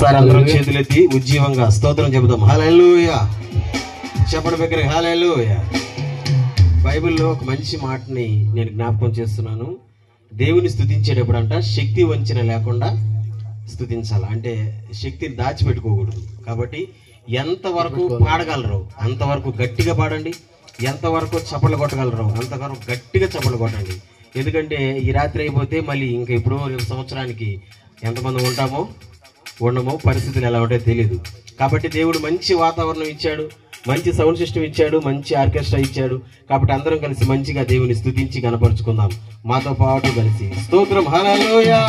ఒకసారి అందరం చేతులెత్తి ఉజ్జీవంగా స్తోత్రం చెబుదాం. హల్లెలూయా. చెప్పండి దగ్గర హల్లెలూయా. బైబిల్లో ఒక మంచి మాటని నేను జ్ఞాపకం చేస్తున్నాను. దేవుని స్తుతించేటప్పుడంట శక్తి వంచన లేకుండా స్తుతించాలి. అంటే శక్తిని దాచిపెట్టుకోకూడదు. కాబట్టి ఎంతవరకు పాడగలరు అంతవరకు గట్టిగా పాడండి, ఎంతవరకు చప్పట్లు కొట్టగలరు అంతవరకు గట్టిగా చప్పట్లు కొట్టండి. ఎందుకంటే ఈ రాత్రి అయిపోతే మళ్ళీ ఇంకా ఇప్పుడు రేపు సంవత్సరానికి ఎంతమంది ఉంటామో ఉండమో, పరిస్థితులు ఎలా ఉంటాయో తెలియదు. కాబట్టి దేవుడు మంచి వాతావరణం ఇచ్చాడు, మంచి సౌండ్ సిస్టమ్ ఇచ్చాడు, మంచి ఆర్కెస్ట్రా ఇచ్చాడు. కాబట్టి అందరం కలిసి మంచిగా దేవుని స్తుతించి కనపరుచుకుందాం. మాతో పాటు కలిసి స్తోత్రం. హల్లెలూయా.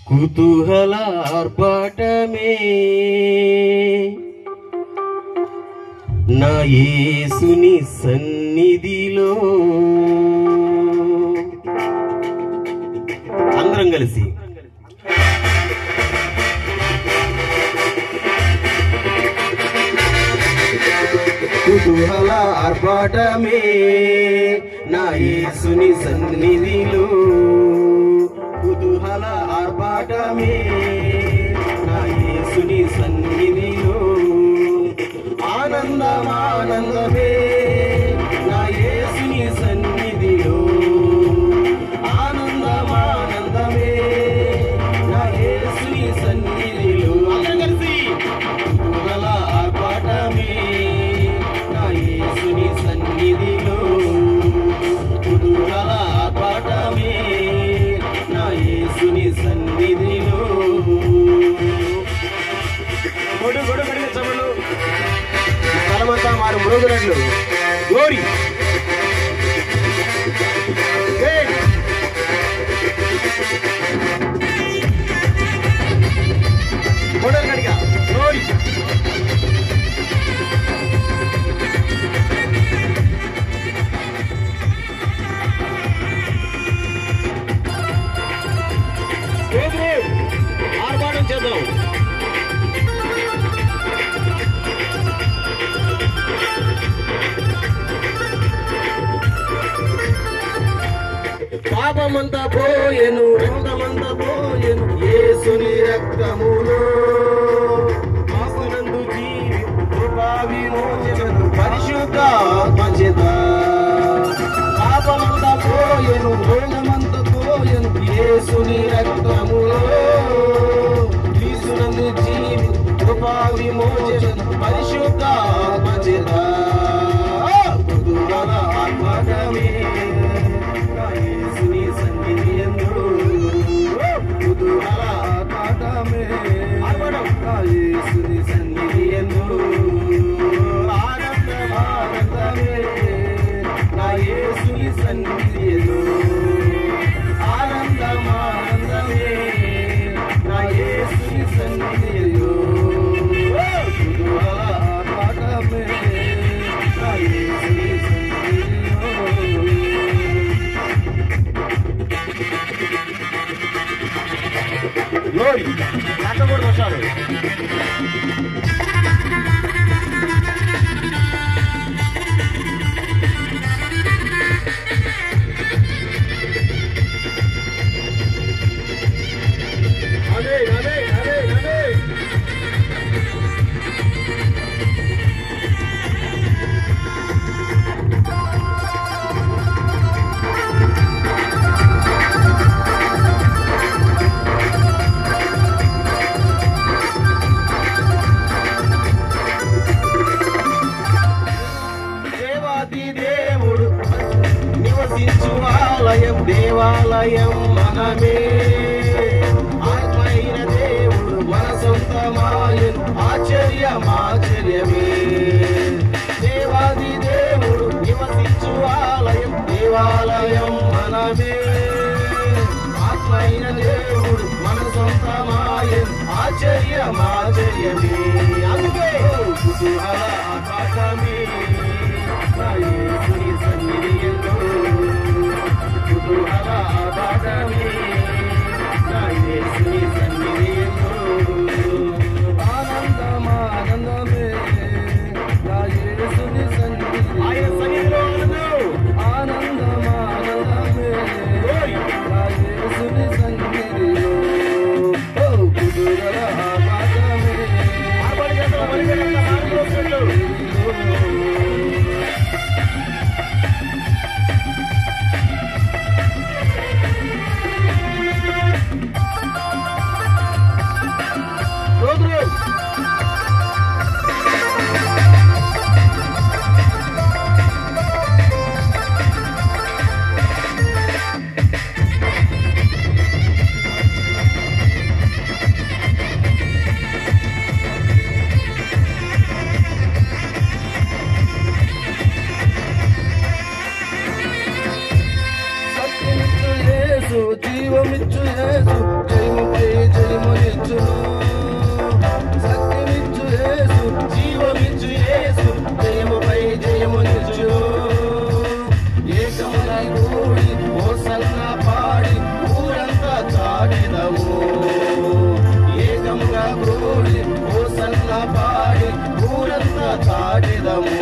కుతూహల ఆర్భాటమే నా యేసుని సన్నిధిలో. అందరం కలిసి కుతూహల ఆర్భాటమే నా యేసుని సన్నిధిలో. కుతూహల ఆర్భాటమే నా యేసుని సన్నిధిలో. ఆనందమానందమే నా యేసుని సన్నిధిలో. ఆనందమానందమే నా యేసుని సన్నిధిలో. అందరం కలిసి కుతూహల ఆర్భాటమే నా యేసుని సన్నిధిలో. కుతూహల ఆర్భాటమే నా యేసుని సన్నిధిలో. గొడు గొడు గడిగ చమలు స్థలమంతా మారు మృగునట్లు గోరి గొడవ గడిగ గోరి. ఆర్భాటం చేద్దాం. పాపమంతా పోయెను, రోగమంతా పోయెను యేసుని రక్తములో. ఆత్మనందు జీవి కృపా విమోచనము పరిశుద్ధాత్మ చేత. పాపమంతా పోయెను, రోగమంతా పోయెను యేసుని రక్తములో. యేసునందు జీవి కృపా విమోచనము పరిశుద్ధాత్మ చేత. కుతూహల ఆర్భాటమే యేసుని సన్నిధి యందు. కుతూహల ఆర్భాటమే యేసుని సన్నిధి యందు. ఆనందమానందమే నా యేసుని సన్నిధి యందు. ఆనందమానందమే నా యేసుని సన్నిధి యందు. కుతూహల ఆర్భాటమే నా యేసుని సన్నిధి యందు. Glory. Katakodu వచ్చాడు. అదే అదే అదే అదే దేవాలయం మనమే. ఆత్మైన దేవుడు మన సొంతమాయను ఆశ్చర్యమాశ్చర్యమే. దేవాది దేవుడు నివసించు ఆలయం దేవాలయం మనమే. ఆత్మైన దేవుడు మన సొంతమాయను ఆశ్చర్యమాశ్చర్యమే. అందుకే కుతూహల ఆకాశమే నా యేసుని సన్నిధి యందు. కుతూహల ఆర్భాటమే నా యేసుని సన్నిధి యందు. ఆనందమానందమే నా యేసుని సన్నిధి. ఆయన సన్నిధిలో ఆనందమానందమే నా యేసుని సన్నిధిలో. హోసన్న పాడి ఊరంతా చాటెదము